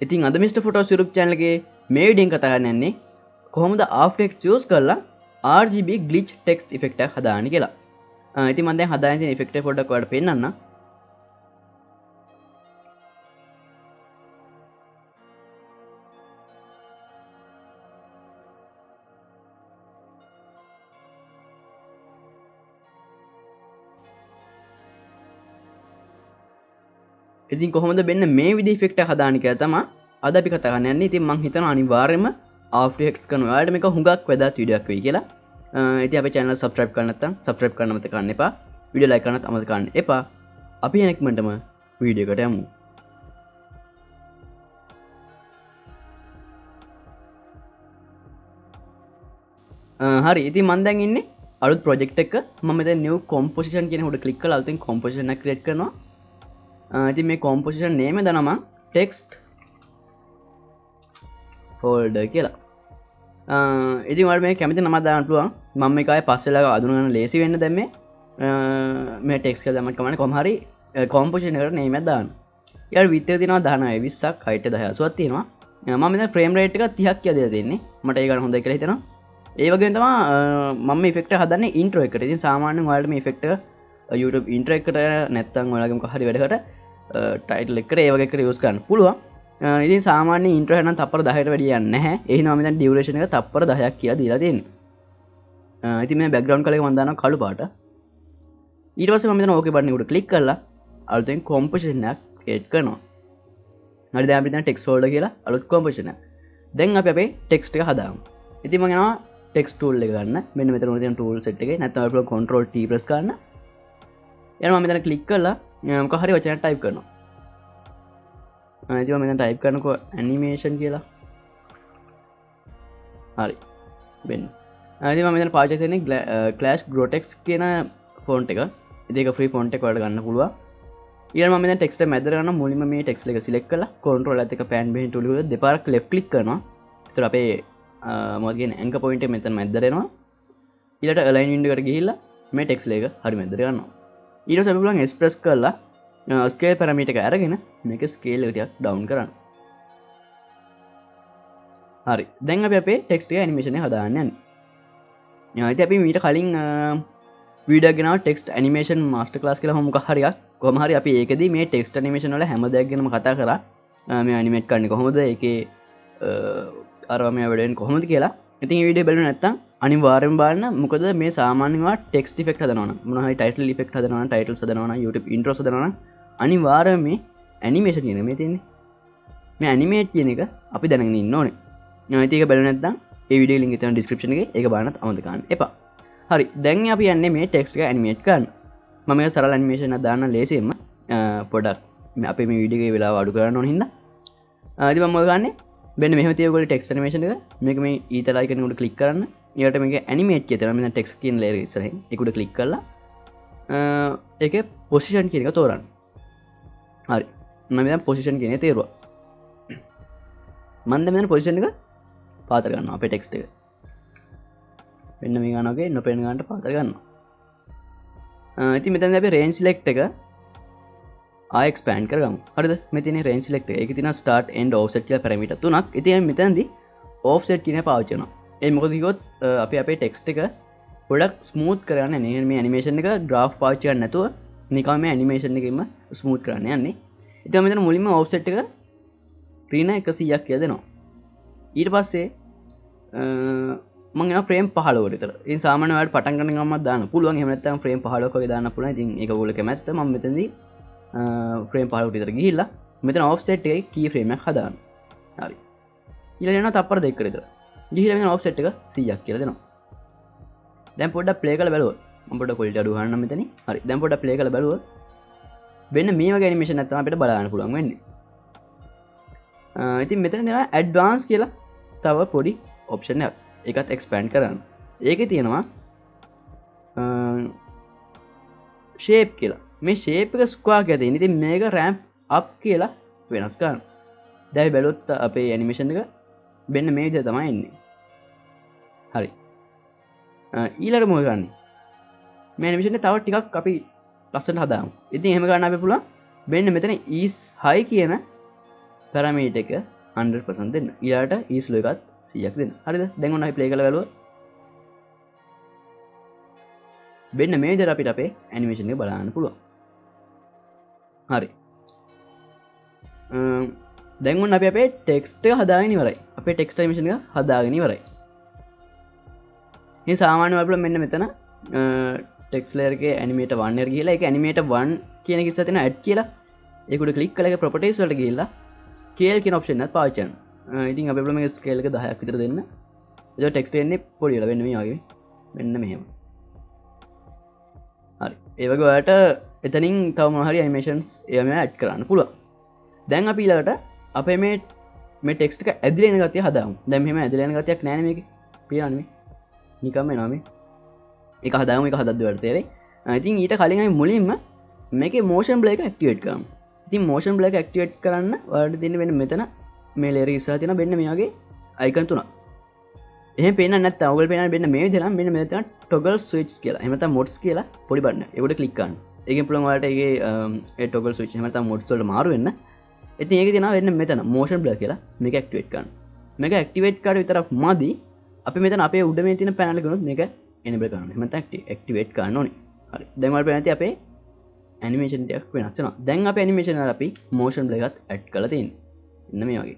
ඉතින් අද mister photos YouTube channel එකේ මේ වීඩියෝෙන් කතා කරන්න යන්නේ කොහොමද After Effects use කරලා RGB glitch text effect එකක් හදාන්නේ කියලා. ඉතින් මම දැන් හදාගෙන තියෙන effect එක පොඩ්ඩක් ඔයාලට පෙන්නන්න. ඉතින් කොහොමද මෙන්න මේ විදිහේ effect එක හදාන්නේ කියලා තමයි අද අපි කතා කරන්න යන්නේ. ඉතින් මම හිතනවා අනිවාර්යයෙන්ම After Effects කරන ඔයාලට මේක හුඟක් වැදගත් වීඩියෝ එකක් වෙයි කියලා. ඉතින් අපේ channel subscribe කරන්න නැත්නම් subscribe කරන්න අමතක කරන්න එපා. වීඩියෝ like කරන්නත් අමතක කරන්න එපා. අපි යන ඉක්මනටම වීඩියෝ එකට යමු. හරි ඉතින් මම දැන් ඉන්නේ අලුත් project එක. මම මෙතන new composition කියන උඩ click කරලා අලුතෙන් composition එක create කරනවා. ඉතින් මේ composition name එක දානවා text folder කියලා. ඉතින් ඔයාලා මේ කැමති නමක් දාන්න පුළුවන්. මම මේක ආයේ පස්සෙලා අඳුන ගන්න ලේසි වෙන්න දැන් මේ text එක දැම්මම කමන්නේ කොහොම හරි composition එකට name එකක් දාන්න. ඊළඟ width එක තියෙනවා 19 20ක් height 1080ක් තියෙනවා. මම මෙතන frame rate එක 30ක් කියලා දෙලා තියෙන්නේ. මට ඒක ගන්න හොඳයි කියලා හිතෙනවා. ඒ වගේම තමයි මම මේ effect එක හදන්නේ intro එකට. ඉතින් සාමාන්‍යයෙන් ඔයාලට මේ effect එක YouTube intro එකට නැත්නම් ඔයාලගේ මොකක් හරි වැඩකට title එකට ඒ වගේ එකට use කරන්න පුළුවන්. ඉතින් සාමාන්‍ය intro එක නම් තප්පර 10කට වැඩි යන්නේ නැහැ. ඒ හින්දා මම දැන් duration එක තප්පර 10ක් කියලා දීලා තියෙනවා. ඉතින් මේ background color එක මම දානවා කළු පාට. ඊට පස්සේ මම මෙතන okay button එකට click කරලා අලුතෙන් composition එකක් create කරනවා. හරි දැන් අපි දැන් text folder කියලා අලුත් composition එකක්. දැන් අපි අපේ text එක හදාමු. ඉතින් මම යනවා text tool එක ගන්න. මෙන්න මෙතන උඩ තියෙන tool set එකේ නැත්නම් ඔයාලා control T press කරන්න. ඊළඟ මම මෙතන click කරලා මොකක් හරි වචනයක් type කරනවා. ඉතින් මම මෙතන type කරනකො animation කියලා. හරි. වෙන්න. ඉතින් මම මෙතන පාවිච්චි කරන්නේ Clash Grotex කියන font එක. ඉතින් ඒක free font එක ඔයාලට ගන්න පුළුවන්. ඊළඟ මම මෙතන text එක මැදට ගන්න මුලින්ම මේ text එක select කරලා control එකත් එක්ක pan behind tool එක දෙපාරක් left click කරනවා. ඒතර අපේ මොකද කියන්නේ anchor point එක මෙතන මැදට එනවා. ඊළඟට align window එකට ගිහිල්ලා මේ text එක හරි මැදට ගන්නවා. ඊට පස්සේ අපි පුළුවන් S press කරලා scale parameter එක අරගෙන මේක scale එක ටිකක් down කරන්න. හරි. දැන් අපි අපේ text එක animation එක හදාන්න යන්නේ. ඉතින් අපි මීට කලින් වීඩියෝ එකක් ගෙනාවා text animation master class කියලා මොකක් හරි එකක්. කොහොම හරි අපි ඒකෙදී මේ text animation වල හැම දෙයක් ගැනම කතා කරා. මේ animate කරන්නේ කොහොමද? ඒකේ අරවා මේ වැඩ වෙන්නේ කොහොමද කියලා. ඉතින් මේ වීඩියෝ බලන්න නැත්නම් අනිවාර්යෙන්ම බලන්න. මොකද මේ සාමාන්‍යව text effect හදනවා නම් මොනවා හරි title effect හදනවා නම් titles හදනවා නම් YouTube intros හදනවා නම් අනිවාර්යයෙන් මේ animation කියන එක මේ තියෙන්නේ. මේ animate කියන එක අපි දැනගෙන ඉන්න ඕනේ. ඉතින් ඒක බලන්න නැත්නම් ඒ වීඩියෝ link එක තියෙන description එකේ ඒක බලන්නත් අමතක කරන්න එපා. හරි. දැන් අපි යන්නේ මේ text එක animate කරන්න. මම මේක සරල animation එකක් දාන්න ලේසියෙන්ම පොඩක් අපේ මේ වීඩියෝ එකේ වෙලාව අඩු කරන්න ඕන හින්දා. ඉතින් මම මොකද ගන්නෙ? මෙන්න මෙහෙම තියෙන ඔයගොල්ලෝ text animation එක මේක මේ ඊතල icon උඩ click කරන්න. ඊට මේක animate කියලා මෙන්න text කියන layer එක ඉස්සරහින් ඒක උඩ click කරලා ඒකේ position කියන එක තෝරන්න. හරි. මම දැන් position කියන එක තේරුවා. මම දැන් මෙතන position එක පාත ගන්නවා අපේ text එක. මෙන්න මේ ගන්නවා වගේ නොපෙනෙන ගන්නට පාත ගන්නවා. ඉතින් මෙතනදී අපි range select එක ආය expand කරගමු. හරිද? මේ තියෙන range select එක. ඒකේ තියෙනවා start end offset කියලා parameter තුනක්. ඉතින් මෙතනදී offset කියන එක පාවිච්චි කරනවා. ඒ මොකද කිව්වොත් අපි අපේ text එක ගොඩක් smooth කරගන්න යන්නේ. මේ animation එක graph පාවිච්චි කරන්නේ නැතුව නිකන් මේ animation එකෙන්ම smooth කරන්න යන්නේ. ඉතින් මෙතන මුලින්ම offset එක රීන 100ක් කියලා දෙනවා. ඊට පස්සේ මම යනවා frame 15කට විතර. ඉතින් සාමාන්‍යයෙන් ඔයාලට පටන් ගන්න ගමන් දාන්න පුළුවන්. එහෙම නැත්නම් frame 15ක වගේ දාන්න පුළුවන්. ඉතින් ඒක ඔයගොල්ලෝ කැමැත්ත. මම මෙතනදී frame 15කට විතර ගිහිල්ලා මෙතන offset එකේ key frame එකක් හදාන්න. හරි. ඊළඟ යනවා තප්පර 2කට විතර. ගිහිල්ලා මෙතන offset එක 100ක් කියලා දෙනවා. දැන් පොඩ්ඩක් play කරලා බලුවොත් මම පොඩ්ඩක් quality අඩු ගන්නම් මෙතනින්. හරි. දැන් පොඩ්ඩක් play කරලා බලුවොත් වෙන මේ වගේ animation එකක් තමයි අපිට බලන්න පුළුවන් වෙන්නේ. ඉතින් මෙතන දෙනවා advance කියලා තව පොඩි option එකක්. ඒකත් expand කරන්න. ඒකේ තියෙනවා shape කියලා. මේ shape එක square කියලා තියෙන. ඉතින් මේක ramp up කියලා වෙනස් කරන්න. දැන් අපි බැලුවොත් අපේ animation එක මෙන්න මේ විදිහට තමයි එන්නේ. හරි. ඊළඟට මොකද කරන්නේ? මේ animation එක තව ටිකක් අපි ලස්සනට හදාමු. ඉතින් එහෙම ගන්න අපි පුළුවන් මෙන්න මෙතන is high කියන පැරමීටර් එක 100% දෙන්න. ඊළාට ඊස්ලෝ එකත් 100ක් දෙන්න. හරිද? දැන් ඔන්න අපි ප්ලේ කරලා බලුවා. මෙන්න මේ විදිහට අපිට අපේ ඇනිමේෂන් එක බලන්න පුළුවන්. හරි. දැන් ඔන්න අපි අපේ ටෙක්ස්ට් එක හදාගෙන ඉවරයි. අපේ ටෙක්ස්ට් ඇනිමේෂන් එක හදාගෙන ඉවරයි. මේ සාමාන්‍ය වලට මෙන්න මෙතන ටෙක්ස්ට් ලේයර් එකේ ඇනිමේටර් 1 එකට ගිහලා ඒක ඇනිමේටර් 1 කියන එක ඉස්සර තියෙන ඇඩ් කියලා ඒකට ක්ලික් කරලා ඒක ප්‍රොපර්ටිස් වලට ගිහලා ස්කේල් කියන ඔප්ෂන් එකත් පාවිච්චි කරනවා. ඉතින් අපි බලමු මේක ස්කේල් එක 10ක් විතර දෙන්න. ඒක ටෙක්ස්ට් එන්නේ පොඩි වෙලා වෙන්න මේ වගේ. මෙන්න මෙහෙම. හරි. ඒ වගේ ඔයාලට එතනින් තව මොනවා හරි ඇනිමේෂන්ස් ඒවා මේවා ඇඩ් කරන්න පුළුවන්. දැන් අපි ඊළඟට අපේ මේ ටෙක්ස්ට් එක ඇදිලා එන ගතිය හදාමු. දැන් මෙහෙම ඇදිලා එන ගතියක් නැහැ නේ මේකේ. පියාන්නේ මේ. නිකම්ම එනවා මේ. ඒක හදාගමු ඒක හදද්දී වලට තේරෙයි. ඉතින් ඊට කලින් අපි මුලින්ම මේකේ motion blur එක ඇක්ටිවේට් කරමු. ඉතින් motion blur එක ඇක්ටිවේට් කරන්න ඔයාලට තියෙන වෙන මෙතන මේ layer ඉස්සරහ තියෙන මෙන්න මේ වගේ icon තුනක්. එහෙම පේන්නේ නැත්නම් ඔයගොල්ලෝ පේන්නේ මෙන්න මේ විදිහට නම් මෙන්න මෙතන තියෙන toggle switch කියලා. එහෙම නැත්නම් mods කියලා පොඩි බටන් එක. ඒකට ක්ලික් කරන්න. ඒකෙන් පුළුවන් ඔයාලට ඒකේ ඒ toggle switch එහෙම නැත්නම් mods වලට මාරු වෙන්න. ඉතින් ඒක තියෙනවා වෙන්න මෙතන motion blur කියලා මේක ඇක්ටිවේට් කරන්න. මේක ඇක්ටිවේට් කරලා විතරක් මදි. අපි මෙතන අපේ උඩ මේ තියෙන පැනල් එක ගන්නොත් මේක enable කරන්න. එහෙම නැත්නම් activate කරන්න ඕනේ. හරි. දැන් ඔයාලට පේන්නේ අපේ animation ටිකක් වෙනස් වෙනවා. දැන් අපේ animation වල අපි motion blur එකත් add කරලා තියෙනවා. මෙන්න මේ වගේ.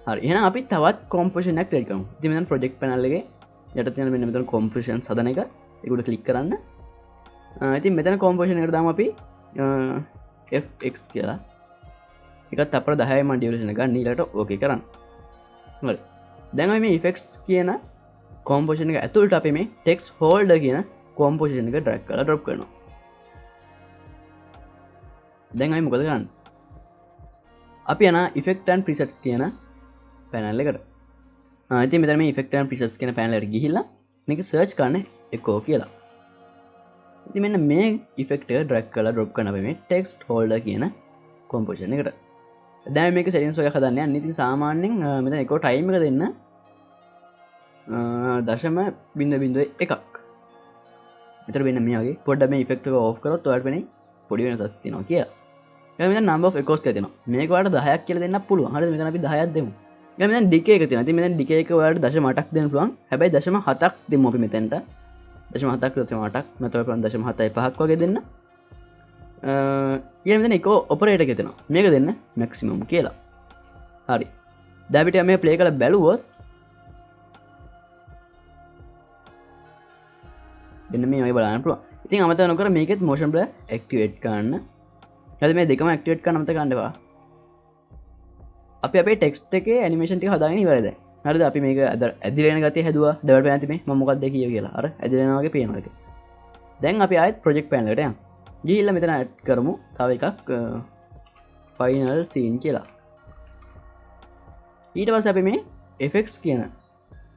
හරි. එහෙනම් අපි තවත් composition එකක් create කරමු. ඉතින් මෙතන project panel එකේ යට තියෙන මෙන්න මෙතන compositions හදන එක. ඒකට click කරන්න. ඉතින් මෙතන composition එකට දාමු අපි fx කියලා. ඒකත් අපර 10යි මම duration එක ගන්න ඊළඟට okay කරන්න. හරි. දැන් අපි මේ effects කියන composition එක ඇතුළට අපි මේ text folder කියන composition එක drag කරලා drop කරනවා. දැන් අපි මොකද කරන්නේ? අපි යන effect and presets කියන panel එකට. ඉතින් මෙතන මේ effect and presets කියන panel එකට ගිහිල්ලා මේක search කරන්න echo කියලා. ඉතින් මෙන්න මේ effect එක drag කරලා drop කරන අපි මේ text folder කියන composition එකට. දැන් මේක settings වල හදන්න යන්නේ. ඉතින් සාමාන්‍යයෙන් මෙතන echo time එක දෙන්න 0.01ක්. මෙතන වෙන මේ වගේ පොඩ්ඩක් මේ effect එක off කරොත් ඔයාලට වෙන්නේ පොඩි වෙනසක් තියෙනවා කියලා. ඊළඟ මෙතන number of echoes කියලා තියෙනවා. මේක ඔයාලට 10ක් කියලා දෙන්නත් පුළුවන්. හරිද? මෙතන අපි 10ක් දෙමු. ඊළඟ මෙතන decay එක තියෙනවා. ඉතින් මෙතන decay එක ඔයාලට 0.8ක් දෙන්න පුළුවන්. හැබැයි 0.7ක් දෙමු අපි මෙතනට. 0.7ක් 0.8ක් නැත්නම් 0.75ක් වගේ දෙන්න. ඊළඟ මෙතන echo operator එක තියෙනවා. මේක දෙන්න maximum කියලා. හරි. දැන් අපිට මේ play කරලා බැලුවොත් මෙන්න මේ වගේ බලන්න පුළුවන්. ඉතින් අමතක නොකර මේකෙත් motion blur activate කරන්න. හරිද? මේ දෙකම activate කරන්න අමතක කරන්න එපා. අපි අපේ text එකේ animation ටික හදාගෙන ඉවරයි දැන්. හරිද? අපි මේක ඇදිලා යන ගතිය හැදුවා. develop පැනල් මේ මම මොකක්ද කියව කියලා. අර ඇදිලා යනවා වගේ පේනවා ඒක. දැන් අපි ආයෙත් project panel එකට යමු. ගිහිල්ලා මෙතන add කරමු තව එකක් final scene කියලා. ඊට පස්සේ අපි මේ effects කියන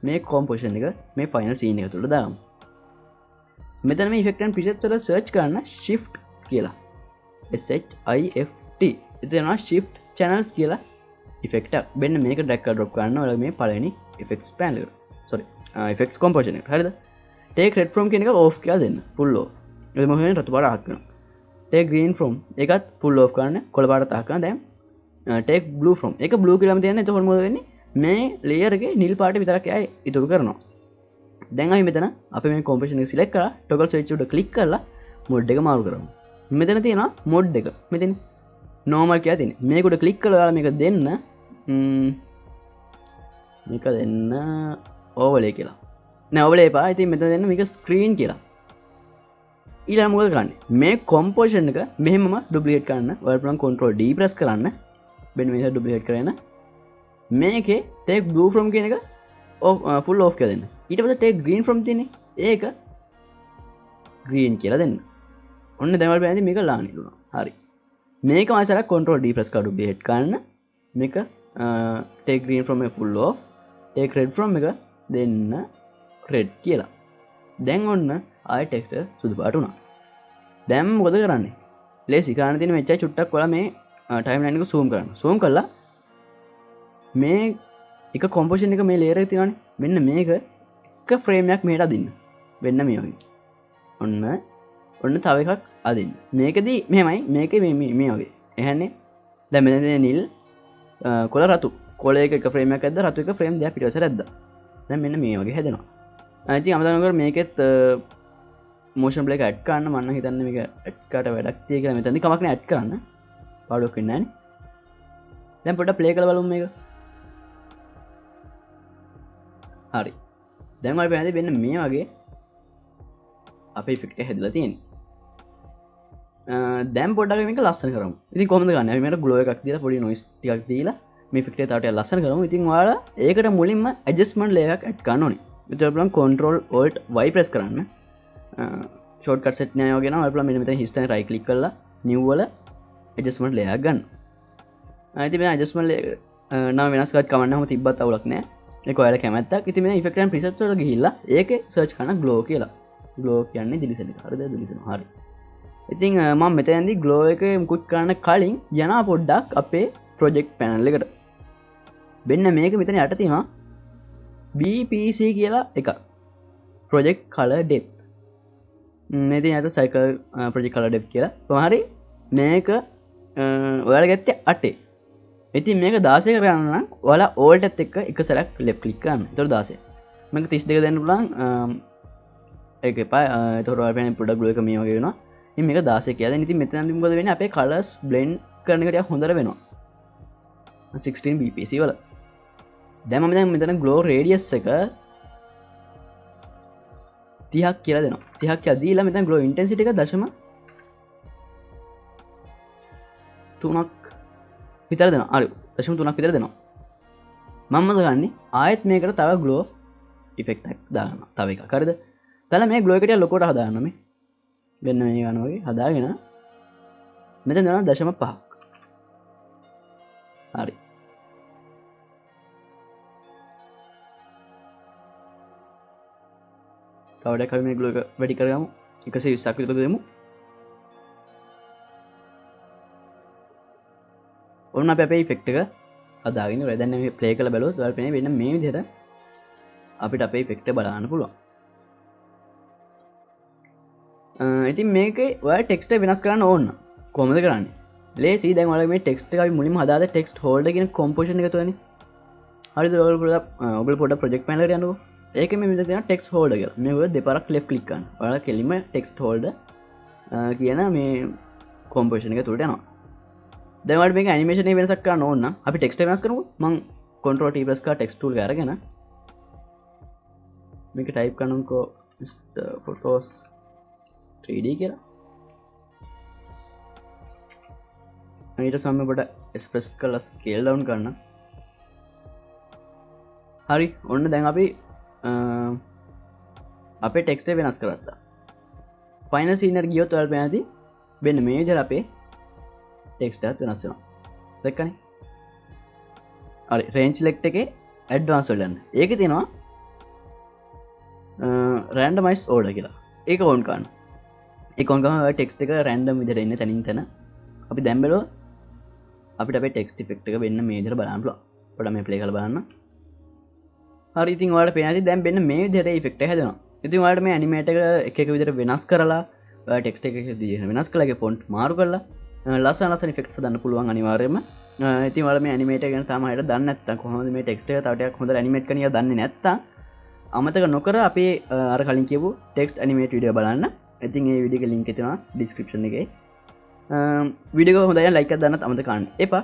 මේ composition එක මේ final scene එක තුල දාමු. මෙතන මේ effect and presets වල search කරන්න shift කියලා. shift. එතන shift channels කියලා effect එක. මෙන්න මේක drag කරලා drop කරන්න ඔයාලා මේ පළවෙනි effects panel එකට. sorry. effects composition එක. හරිද? take red from කියන එක off කියලා දෙන්න. full off. ඒක මොකද රතු පාට අහක් වෙනවා. take green from ඒකත් full off කරන්න. කොළ පාටත් අහක් කරන්න. දැන් take blue from ඒක blue කියලාම තියන්න. එතකොට මොකද වෙන්නේ? මේ layer එකේ නිල් පාට විතරක් එයා ඉතුරු කරනවා. දැන් අපි මෙතන අපි මේ composition එක select කරලා toggle switch උඩ click කරලා mode එක මාරු කරමු. මෙතන තියෙනවා mode එක. මෙතන normal කියලා තියෙන්නේ. මේක උඩ click කරලා ඔයාලා මේක දෙන්න මේක දෙන්න overlay කියලා. නෑ overlay එපා. ඉතින් මෙතන දෙන්න මේක screen කියලා. ඊළඟ මොකද කරන්නේ? මේ composition එක මෙහෙමම duplicate කරන්න. ඔයාලා පුළුවන් control D press කරන්න. මෙන්න මේක duplicate කරගෙන මේකේ take blue from කියන එක full off කියලා දෙන්න. ඊට පස්සේ take green from තියෙන්නේ. ඒක green කියලා දෙන්න. ඔන්න දැන් වල බෑනේ මේක ලාන ඉන්නවා. හරි. මේක මාසලා control D press කරලා duplicate කරන්න. මේක take green from එක full off. take red from එක දෙන්න red කියලා. දැන් ඔන්න ආයෙ text එක සුදු පාට වුණා. දැන් මොකද කරන්නේ? ලේසි කරන්න තියෙන මෙච්චර චුට්ටක් ඔයාලා මේ timeline එක zoom කරන්න. zoom කළා මේ එක composition එක මේ layer එකේ තියෙනවානේ. මෙන්න මේක එක frame එකක් මෙහෙට අදින්න. වෙන්න මේ වගේ. ඔන්න තව එකක් අදින්න. මේකෙදි මෙහෙමයි මේකේ මේ වගේ. එහෙන්නේ දැන් මෙතන තියෙන නිල් කොළ රතු කොළ එක ෆ්‍රේම් එකක් ඇද්ද රතු එක ෆ්‍රේම් දෙකක් පිටවසට ඇද්ද දැන් මෙන්න මේ වගේ හැදෙනවා ඉතින් අමතක නොකර මේකෙත් මෝෂන් බ්ලේක් ඇඩ් කරන්න මම හිතන්නේ මේක ඇඩ් කරලා වැඩක් තියෙයි කියලා මෙතනදී කමක් නෑ ඇඩ් කරන්න පාඩුවක් වෙන්නේ නෑනේ දැන් පොඩ්ඩක් ප්ලේ කරලා බලමු මේක හරි දැන් ඔයාලා පේන්නේ වෙන්න මේ වගේ අපේ ඉෆෙක්ට් එක හැදලා තියෙන්නේ දැන් පොඩ්ඩක් මේක ලස්සන කරමු ඉතින් කොහොමද ගන්න අපි මේකට ග්ලෝ එකක් දීලා පොඩි නොයිස් ටිකක් දීලා මේ ඉෆෙක්ට් එක තව ටිකක් ලස්සන කරමු ඉතින් ඔයාලා ඒකට මුලින්ම ඇඩ්ජස්ට්මන්ට් ලේයර් එකක් ඇඩ් කරන්න ඕනේ ඉතින් බලන්න control alt y press කරන්න ෂෝට්කට් සෙට් නෑ වගේ නම් ඔයාලා මෙන්න මෙතන හිස්තැන right click කරලා new වල ඇඩ්ජස්ට්මන්ට් ලේයර් එකක් ගන්න ඉතින් මේ ඇඩ්ජස්ට්මන්ට් ලේයර් නම වෙනස් කරත් කමන්න හැම තිබ්බත් අවුලක් නෑ ඒක ඔයාලා කැමැත්තක් ඉතින් මේ ඉෆෙක්ට් and presets වලට ගිහිල්ලා ඒකේ search කරන glow කියලා glow කියන්නේ දිලිසෙන එක හරිද දිලිසෙනවා හරි ඉතින් මම මෙතනදී glow එකේ මුකුත් කරන්න කලින් යනවා පොඩ්ඩක් අපේ project panel එකට මෙන්න මේක මෙතන යට තියෙනවා BPC කියලා එකක් project color depth මෙතන යට cycle project color depth කියලා කොහොම හරි මේක ඔයාලා ගත්තේ 8 ඉතින් මේක 16 කරන්න නම් ඔයාලා alt එකත් එක්ක එක සැරයක් left click කරන්න. ඒතකොට 16. මේක 32 දෙන්න පුළුවන්. ඒක එපා. ඒතකොට ඔයාලා පේන product glow එක මේ වගේ වෙනවා. ඉතින් මේක 16 කියලා. දැන් ඉතින් මෙතනදී මොකද වෙන්නේ? අපේ colors blend කරන එක ටිකක් හොඳට වෙනවා. 16 bpc වල. දැන් මම දැන් මෙතන glow radius එක 30ක් කියලා දෙනවා. 30ක් කියලා දීලා මෙතන glow intensity එක 0.3ක් විතර දෙනවා. හරි 0.3ක් විතර දෙනවා. මම මොකද ගන්නේ? ආයෙත් මේකට තව glow effect එකක් දානවා. තව එකක්. හරිද? දැන් මේ glow එක ටික ලොකුවට හදාගන්න මේ. මෙන්න මේ ගන්න වගේ හදාගෙන මෙතන දෙනවා 0.5ක්. හරි. තවඩක් අපි මේ glow එක වැඩි කරගමු. 120ක් විතර දෙමු. ඔන්න අපි අපේ ඉෆෙක්ට් එක හදාගෙන ඉවරයි. දැන් මේ ප්ලේ කරලා බලුවොත් ඔයාලට පේන්නේ වෙන මේ විදිහට අපිට අපේ ඉෆෙක්ට් එක බලන්න පුළුවන්. ඉතින් මේකේ ඔයාලා ටෙක්ස්ට් එක වෙනස් කරන්න ඕන. කොහොමද කරන්නේ? ලේසි. දැන් ඔයාලා මේ ටෙක්ස්ට් එක අපි මුලින්ම හදාද ටෙක්ස්ට් හෝල්ඩර් කියන කොම්පොසිෂන් එක තුවනේ. හරිද? ඔයාලා පොඩ්ඩක් ප්‍රොජෙක්ට් පැනල් එකට යන්නකෝ. ඒකේ මේ විදිහට තියෙනවා ටෙක්ස්ට් හෝල්ඩර් කියලා. මේ ඔය දෙපාරක් ලෙෆ්ට් ක්ලික් කරන්න. ඔයාලා කෙලින්ම ටෙක්ස්ට් හෝල්ඩර් කියන මේ කොම්පොසිෂන් එක තුලට යනවා. දැන් ඔයාලට මේක ඇනිමේෂන් එක වෙනසක් කරන්න ඕන නම් අපි ටෙක්ස්ට් එක වෙනස් කරමුකෝ. මම Ctrl T press කරලා ටෙක්ස්ට් ටූල් එක අරගෙන මේක ටයිප් කරනකො Mr. Photos 3D කියලා. ඊට සමග පොඩ එක්ස්ප්‍රෙස් කරලා ස්කේල් ඩවුන් කරන්න. හරි. ඔන්න දැන් අපි අපේ ටෙක්ස්ට් එක වෙනස් කරගත්තා. ෆයිනල් සීන් එකට ගියොත් ඔයාලට පේනදී මෙන්න මේ විදිහට අපේ ටෙක්ස්ට් එකත් වෙනස් වෙනවා. දැක්කනේ? හරි. රේන්ජ් සිලෙක්ට් එකේ ඇඩ්වාන්ස් වල යන්න. ඒකේ තියෙනවා රෑන්ඩමයිස් ඕඩර් කියලා. ඒක ඕන් කරන්න. ඒක ඕන් කරාම ඔය ටෙක්ස්ට් එක රෑන්ඩම් විදිහට එන්නේ තනින් තන. අපි දැන් බලුවා අපිට අපේ ටෙක්ස්ට් ඉෆෙක්ට් එක වෙන්න මේ විදිහට බලන්න පුළුවන්. පොඩ්ඩක් මේ ප්ලේ කරලා බලන්න. හරි. ඉතින් ඔයාලට පේනදී දැන් වෙන්න මේ විදිහට ඉෆෙක්ට් එක හැදෙනවා. ඉතින් ඔයාලට මේ ඇනිමේට් එක එක විදිහට වෙනස් කරලා ඔයාලා ටෙක්ස්ට් එක වෙනස් කරලා ඒකේ ෆොන්ට් මාරු කරලා ලස්සන ඉෆෙක්ට්ස් දාන්න පුළුවන් අනිවාර්යයෙන්ම. ඉතින් ඔයාලා මේ ඇනිමේට් එක ගැන තාම හරියට දන්නේ නැත්නම් කොහොමද මේ ටෙක්ස්ට් එක තව ටිකක් හොඳට ඇනිමේට් කරන්න කියලා දන්නේ නැත්නම් අමතක නොකර අපේ අර කලින් කියපු ටෙක්ස්ට් ඇනිමේට් වීඩියෝ බලන්න. ඉතින් මේ වීඩියෝ එකේ ලින්ක් එක තියෙනවා ඩිස්ක්‍රිප්ෂන් එකේ. වීඩියෝ එක හොඳයි නම් ලයික් එකක් දාන්නත් අමතක කරන්න එපා.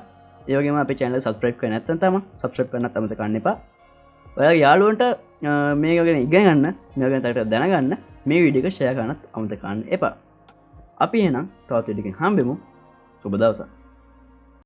ඒ වගේම අපේ channel එක subscribe කරලා නැත්නම් තාම subscribe කරන්නත් අමතක කරන්න එපා. ඔයාලා යාළුවන්ට මේක ගැන ඉගෙන ගන්න, මේක ගැන තව ටිකක් දැනගන්න මේ වීඩියෝ එක share කරන්නත් අමතක කරන්න එපා. අපි එහෙනම් තවත් වීඩියෝ එකකින් හම්බෙමු. සුබ දවසක්.